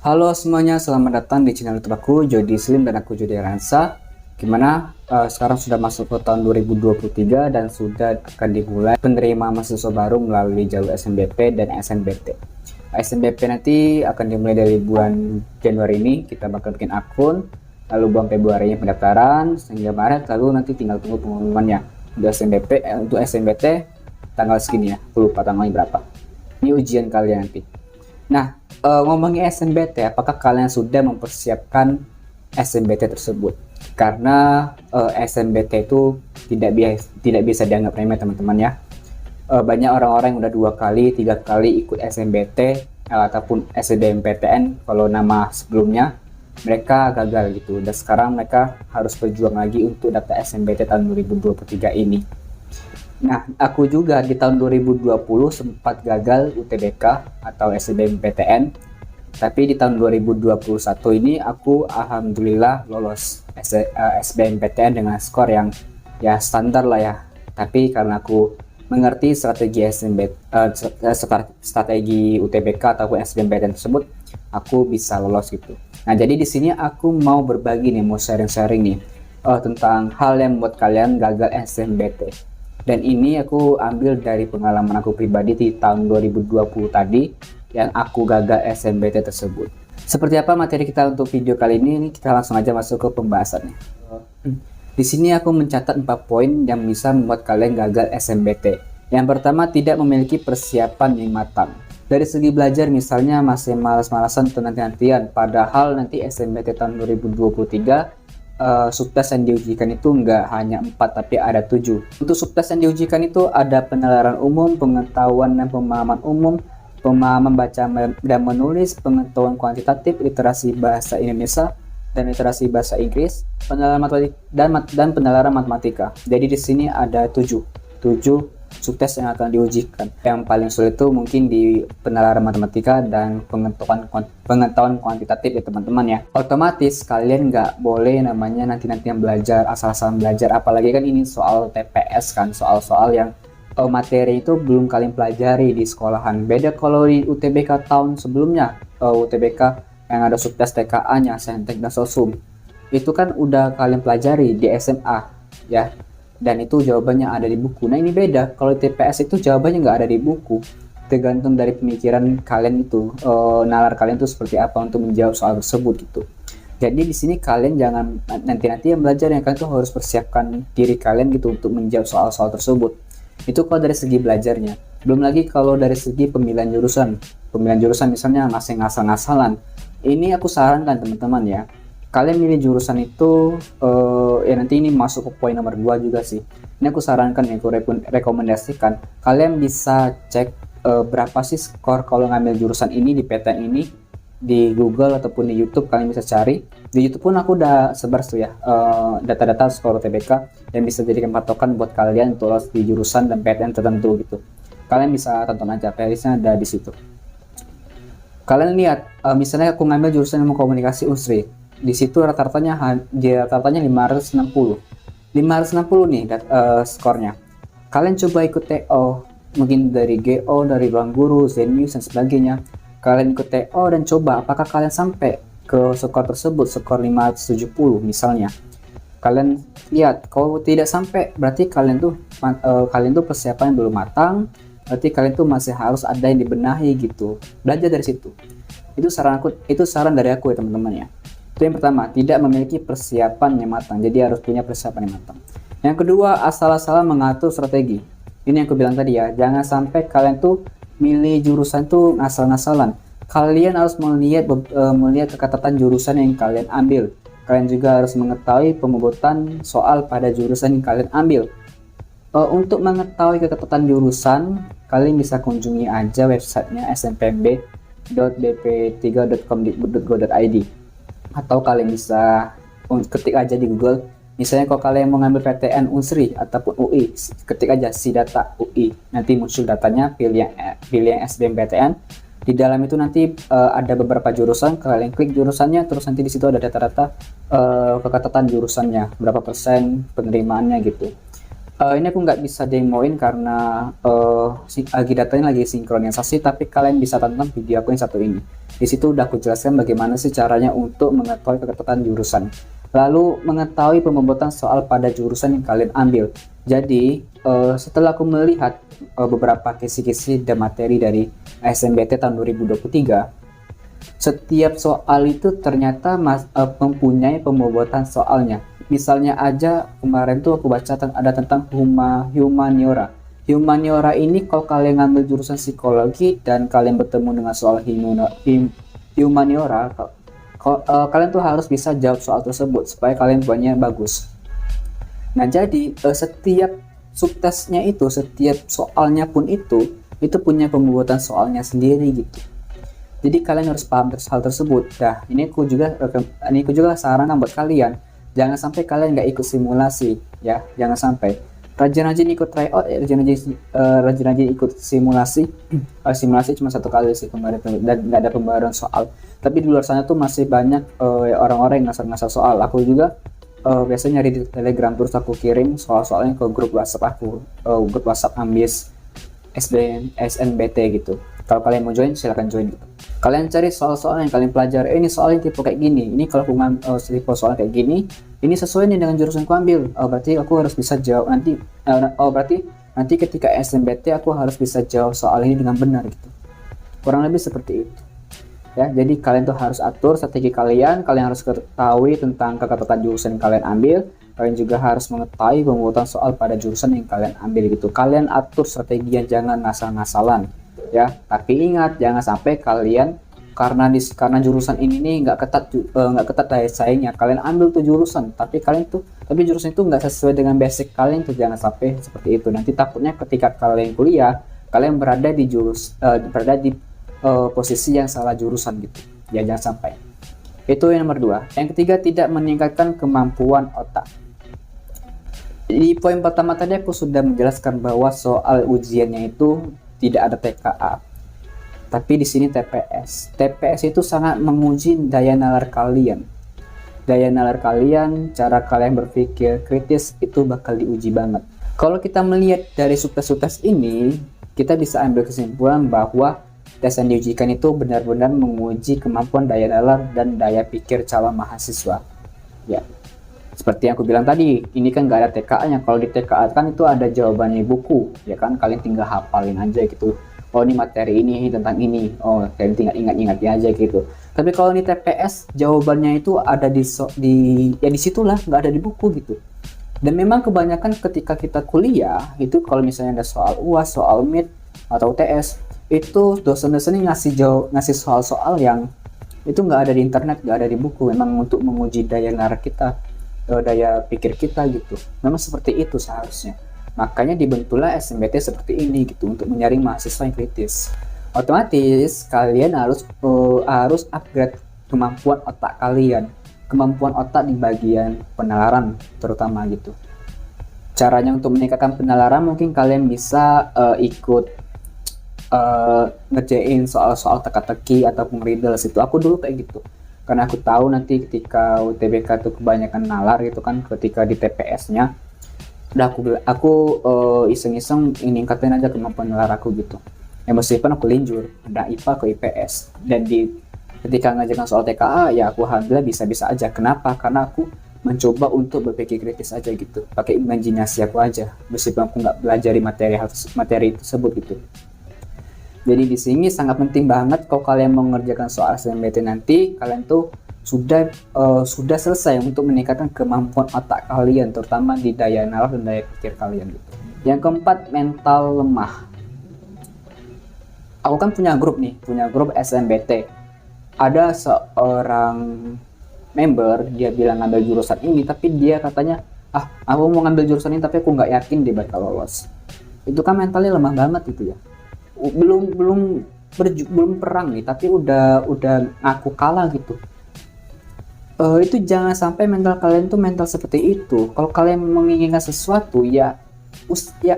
Halo semuanya, selamat datang di channel YouTube aku, Jody Slim dan aku Jody Ransa. Gimana? Sekarang sudah masuk ke tahun 2023 dan sudah akan dimulai penerima mahasiswa baru melalui jalur SNBP dan SNBT. SNBP nanti akan dimulai dari bulan Januari ini, kita bakal bikin akun, lalu bulan Februari pendaftaran, sehingga Maret, lalu nanti tinggal tunggu pengumumannya. Untuk SNBP, untuk SNBT tanggal segini ya, aku lupa tanggalnya berapa. Ini ujian kalian nanti. Nah, ngomongin SNBT, apakah kalian sudah mempersiapkan SNBT tersebut? Karena SNBT itu tidak bisa dianggap remeh teman-teman ya. Banyak orang-orang yang udah 2 kali, 3 kali ikut SNBT ataupun SBMPTN kalau nama sebelumnya, mereka gagal gitu. Dan sekarang mereka harus berjuang lagi untuk daftar SNBT tahun 2023 ini. Nah, aku juga di tahun 2020 sempat gagal UTBK atau SBMPTN, tapi di tahun 2021 ini aku alhamdulillah lolos SBMPTN dengan skor yang ya standar lah ya. Tapi karena aku mengerti strategi strategi UTBK ataupun SBMPTN tersebut, aku bisa lolos gitu. Nah, jadi di sini aku mau berbagi nih, mau sharing-sharing nih tentang hal yang membuat kalian gagal SNBT. Dan ini aku ambil dari pengalaman aku pribadi di tahun 2020 tadi yang aku gagal SNBT tersebut. Seperti apa materi kita untuk video kali ini? Kita langsung aja masuk ke pembahasannya. Di sini aku mencatat 4 poin yang bisa membuat kalian gagal SNBT. Yang pertama, tidak memiliki persiapan yang matang. Dari segi belajar misalnya masih malas-malasan atau nanti-nantian, padahal nanti SNBT tahun 2023 subtes yang diujikan itu nggak hanya 4 tapi ada 7. Untuk subtes yang diujikan itu ada penalaran umum, pengetahuan dan pemahaman umum, pemahaman baca dan menulis, pengetahuan kuantitatif, literasi bahasa Indonesia dan literasi bahasa Inggris, penalaran matematika dan penalaran matematika. Jadi di sini ada 7 subtes yang akan diujikan. Yang paling sulit itu mungkin di penalaran matematika dan pengetahuan kuantitatif ya teman-teman ya. Otomatis kalian nggak boleh namanya nanti yang belajar asal-asalan belajar, apalagi kan ini soal TPS kan, soal-soal yang materi itu belum kalian pelajari di sekolahan. Beda kalau di UTBK tahun sebelumnya, UTBK yang ada subtes TKA-nya, Saintek dan Sosum. Itu kan udah kalian pelajari di SMA ya. Dan itu jawabannya ada di buku. Nah ini beda, kalau TPS itu jawabannya nggak ada di buku, tergantung dari pemikiran kalian itu, nalar kalian itu seperti apa untuk menjawab soal tersebut gitu. Jadi di sini kalian jangan nanti yang belajar, yang kalian tuh harus persiapkan diri kalian gitu untuk menjawab soal-soal tersebut. Itu kalau dari segi belajarnya. Belum lagi kalau dari segi pemilihan jurusan misalnya masih ngasal-ngasalan. Ini aku sarankan teman-teman ya, kalian milih jurusan itu ya nanti ini masuk ke poin nomor 2 juga sih. Ini aku sarankan ya, aku rekomendasikan kalian bisa cek berapa sih skor kalau ngambil jurusan ini di PTN ini di Google ataupun di YouTube. Kalian bisa cari di YouTube pun aku udah sebar tuh ya data-data skor UTBK yang bisa jadikan patokan buat kalian untuk lolos di jurusan dan PTN tertentu gitu. Kalian bisa tonton aja, playlistnya ada di situ. Kalian lihat misalnya aku ngambil jurusan ilmu komunikasi Unsri. Di situ rata-ratanya 560 nih skornya. Kalian coba ikut TO, mungkin dari GO, dari ruang guru, Zenius dan sebagainya. Kalian ikut TO dan coba apakah kalian sampai ke skor tersebut, skor 570 misalnya. Kalian lihat, kalau tidak sampai berarti kalian tuh persiapan belum matang, berarti kalian tuh masih harus ada yang dibenahi gitu. Belajar dari situ. Itu saran dari aku ya teman-teman ya. Itu yang pertama, tidak memiliki persiapan yang matang. Jadi harus punya persiapan yang matang. Yang kedua, asal-asalan mengatur strategi. Ini yang aku bilang tadi ya, jangan sampai kalian tuh milih jurusan tuh ngasal-ngasalan. Kalian harus melihat keketatan jurusan yang kalian ambil. Kalian juga harus mengetahui pembobotan soal pada jurusan yang kalian ambil. Untuk mengetahui keketatan jurusan, kalian bisa kunjungi aja websitenya snpmb.bp3.com.go.id. Atau kalian bisa ketik aja di Google, misalnya kalau kalian mau ngambil PTN Unsri ataupun UI, ketik aja SIDATA UI, nanti muncul datanya, pilih yang SBMPTN. Di dalam itu nanti ada beberapa jurusan, kalian klik jurusannya, terus nanti di situ ada data-data keketatan jurusannya, berapa persen penerimaannya gitu. Ini aku nggak bisa demoin karena lagi datanya lagi sinkronisasi, tapi kalian bisa tonton video aku yang satu ini. Di situ udah aku jelaskan bagaimana sih caranya untuk mengetahui keketatan jurusan. Lalu mengetahui pembobotan soal pada jurusan yang kalian ambil. Jadi setelah aku melihat beberapa kisi-kisi dan materi dari SNBT tahun 2023, setiap soal itu ternyata mempunyai pembobotan soalnya. Misalnya aja kemarin tuh aku baca ada tentang humaniora. Humaniora ini kalau kalian ngambil jurusan psikologi dan kalian bertemu dengan soal humaniora, kalian tuh harus bisa jawab soal tersebut supaya kalian buatnya bagus. Nah jadi setiap subtesnya itu, setiap soalnya pun itu punya pembobotan soalnya sendiri gitu. Jadi kalian harus paham hal tersebut. Nah, ini aku juga saran buat kalian. Jangan sampai kalian nggak ikut simulasi, ya. Jangan sampai. Rajin-rajin ikut tryout, rajin-rajin ikut simulasi. Simulasi cuma 1 kali sih kemarin, dan nggak ada pembaruan soal. Tapi di luar sana tuh masih banyak orang-orang yang ngasal-ngasal soal. Aku juga biasanya nyari di Telegram, terus aku kirim soal-soalnya ke grup WhatsApp aku, grup WhatsApp Ambis SNBT gitu. Kalau kalian mau join silahkan join gitu. Kalian cari soal-soal yang kalian pelajari. Ini soalnya tipe kayak gini, ini kalau aku tipe soal kayak gini, ini sesuai nih dengan jurusan aku ambil. Berarti aku harus bisa jawab nanti. Berarti nanti ketika SNBT aku harus bisa jawab soal ini dengan benar gitu. Kurang lebih seperti itu. Ya, jadi kalian tuh harus atur strategi kalian harus ketahui tentang keketatan jurusan yang kalian ambil. Kalian juga harus mengetahui pembobotan soal pada jurusan yang kalian ambil gitu. Kalian atur strateginya, jangan ngasal-ngasalan. Ya, tapi ingat jangan sampai kalian karena jurusan ini nih nggak ketat daya saingnya, kalian ambil tuh jurusan tapi jurusan itu nggak sesuai dengan basic kalian tuh, jangan sampai seperti itu. Nanti takutnya ketika kalian kuliah kalian berada di posisi yang salah jurusan gitu ya, jangan sampai. Itu yang nomor 2. Yang ketiga, tidak meningkatkan kemampuan otak. Di poin pertama tadi aku sudah menjelaskan bahwa soal ujiannya itu tidak ada TKA, tapi di sini TPS. TPS itu sangat menguji daya nalar kalian. Daya nalar kalian, cara kalian berpikir kritis itu bakal diuji banget. Kalau kita melihat dari subtes-subtes ini, kita bisa ambil kesimpulan bahwa tes yang diujikan itu benar-benar menguji kemampuan daya nalar dan daya pikir calon mahasiswa. Ya, seperti yang aku bilang tadi, ini kan nggak ada TKA-nya. Kalau di TKA kan itu ada jawabannya buku, ya kan? Kalian tinggal hafalin aja gitu. Oh, ini materi ini tentang ini. Oh, kalian tinggal ingat-ingat aja gitu. Tapi kalau di TPS, jawabannya itu ada di situlah, nggak ada di buku gitu. Dan memang kebanyakan ketika kita kuliah, itu kalau misalnya ada soal UAS, soal MIT, atau TS, itu dosen-dosen ini ngasih soal-soal yang itu nggak ada di internet, nggak ada di buku. Memang untuk menguji daya nalar kita, daya pikir kita gitu. Memang seperti itu seharusnya. Makanya dibentuklah SNBT seperti ini gitu, untuk menyaring mahasiswa yang kritis. Otomatis kalian harus upgrade kemampuan otak kalian, kemampuan otak di bagian penalaran terutama gitu. Caranya untuk meningkatkan penalaran mungkin kalian bisa ikut ngerjain soal-soal teka-teki ataupun riddles itu. Aku dulu kayak gitu, karena aku tahu nanti ketika UTBK tuh kebanyakan nalar gitu kan, ketika di TPS-nya udah aku iseng-iseng ningkatin aja kemampuan nalar aku gitu. Ya meskipun aku linjur dari IPA ke IPS, dan ketika ngajarkan soal TKA ya aku alhamdulillah bisa-bisa aja. Kenapa? Karena aku mencoba untuk berpikir kritis aja gitu, pakai imajinasi aku aja, meskipun aku nggak belajar materi tersebut gitu. Jadi di sini sangat penting banget kalau kalian mengerjakan soal SNBT nanti, kalian tuh sudah selesai untuk meningkatkan kemampuan otak kalian, terutama di daya nalar dan daya pikir kalian gitu. Yang keempat, mental lemah. Aku kan punya grup SNBT. Ada seorang member, dia bilang ngambil jurusan ini, tapi dia katanya, aku mau ngambil jurusan ini tapi aku nggak yakin dia bakal lolos. Itu kan mentalnya lemah banget gitu ya. Belum perang nih, tapi udah ngaku kalah gitu. Itu jangan sampai mental kalian tuh mental seperti itu. Kalau kalian menginginkan sesuatu ya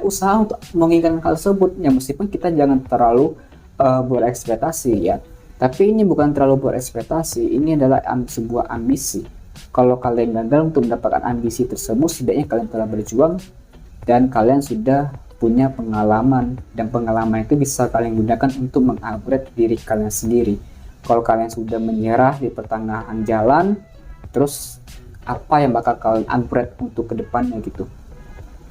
usaha untuk menginginkan hal tersebut ya, meskipun kita jangan terlalu berekspektasi ya. Tapi ini bukan terlalu berekspektasi, ini adalah sebuah ambisi. Kalau kalian gagal untuk mendapatkan ambisi tersebut, setidaknya kalian telah berjuang dan kalian sudah punya pengalaman, dan pengalaman itu bisa kalian gunakan untuk mengupgrade diri kalian sendiri. Kalau kalian sudah menyerah di pertengahan jalan, terus apa yang bakal kalian upgrade untuk kedepannya gitu.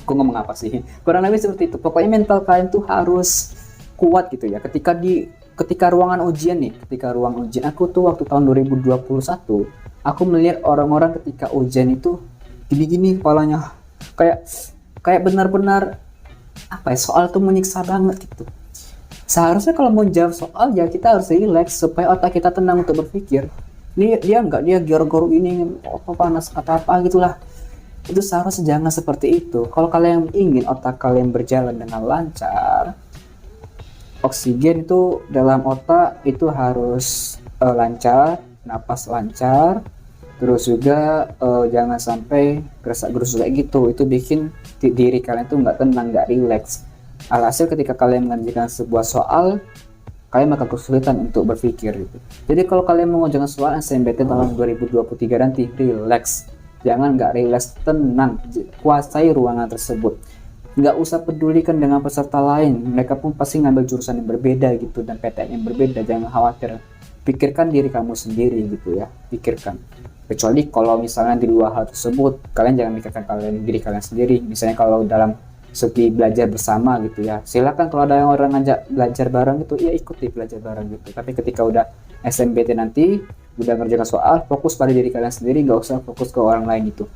Aku ngomong apa sih? Kurang lebih seperti itu. Pokoknya mental kalian tuh harus kuat gitu ya. Ketika ruangan ujian nih, ketika ruang ujian, aku tuh waktu tahun 2021, aku melihat orang-orang ketika ujian itu gini-gini kepalanya, kayak kayak benar-benar apa ya, soal tuh menyiksa banget gitu. Seharusnya kalau mau jawab soal ya kita harus relax supaya otak kita tenang untuk berpikir. Dia goro-goro ini apa panas kata apa gitulah. Itu seharusnya jangan seperti itu. Kalau kalian ingin otak kalian berjalan dengan lancar, oksigen itu dalam otak itu harus lancar, napas lancar, terus juga jangan sampai gerusak-gerusuk kayak gitu. Itu bikin diri kalian tuh nggak tenang, nggak relax. Alhasil ketika kalian mengerjakan sebuah soal, kalian bakal kesulitan untuk berpikir gitu. Jadi kalau kalian mau mengerjakan soal SNMPTN tahun 2023 nanti, relax. Jangan nggak relax, tenang, kuasai ruangan tersebut. Nggak usah pedulikan dengan peserta lain, mereka pun pasti ngambil jurusan yang berbeda gitu dan PTN yang berbeda. Jangan khawatir, pikirkan diri kamu sendiri gitu ya, pikirkan. Kecuali kalau misalnya di dua hal tersebut, kalian jangan mikirkan diri kalian sendiri. Misalnya kalau dalam segi belajar bersama gitu ya, silakan kalau ada yang orang ngajak belajar bareng gitu ya ikuti belajar bareng gitu. Tapi ketika udah SMBT nanti, udah ngerjakan soal, fokus pada diri kalian sendiri, nggak usah fokus ke orang lain itu.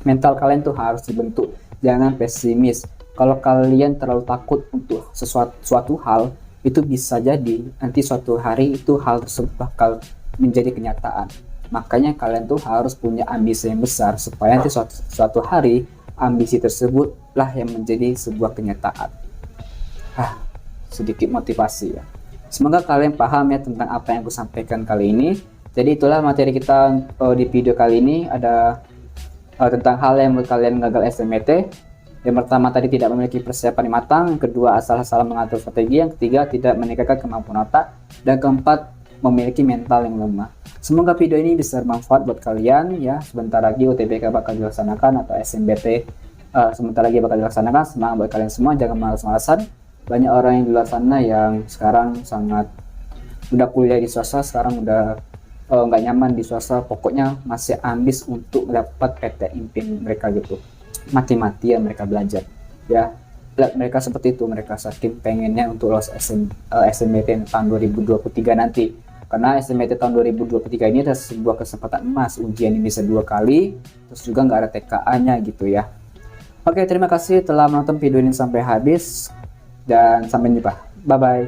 Mental kalian tuh harus dibentuk, jangan pesimis. Kalau kalian terlalu takut untuk suatu hal, itu bisa jadi nanti suatu hari itu hal tersebut bakal menjadi kenyataan. Makanya kalian tuh harus punya ambisi yang besar supaya nanti suatu hari ambisi tersebutlah yang menjadi sebuah kenyataan. Sedikit motivasi ya. Semoga kalian paham ya tentang apa yang aku sampaikan kali ini. Jadi itulah materi kita di video kali ini, ada tentang hal yang membuat kalian gagal SNMPT. Yang pertama tadi tidak memiliki persiapan yang matang, yang kedua asal-asalan mengatur strategi, yang ketiga tidak meningkatkan kemampuan otak, dan keempat memiliki mental yang lemah. Semoga video ini bisa bermanfaat buat kalian ya. Sebentar lagi UTBK bakal dilaksanakan atau SNMPT sebentar lagi bakal dilaksanakan. Semangat buat kalian semua, jangan malas-malasan. Banyak orang yang di luar sana yang sekarang sangat udah kuliah di swasta, sekarang udah nggak nyaman di swasta, pokoknya masih ambis untuk mendapat PT impian mereka gitu, mati-matian mereka belajar ya. Mereka seperti itu, mereka saking pengennya untuk lolos SNMPT tahun 2023 nanti, karena SNMPT tahun 2023 ini adalah sebuah kesempatan emas, ujian ini bisa 2 kali, terus juga nggak ada TKA nya gitu ya. Oke, terima kasih telah menonton video ini sampai habis, dan sampai jumpa, bye bye.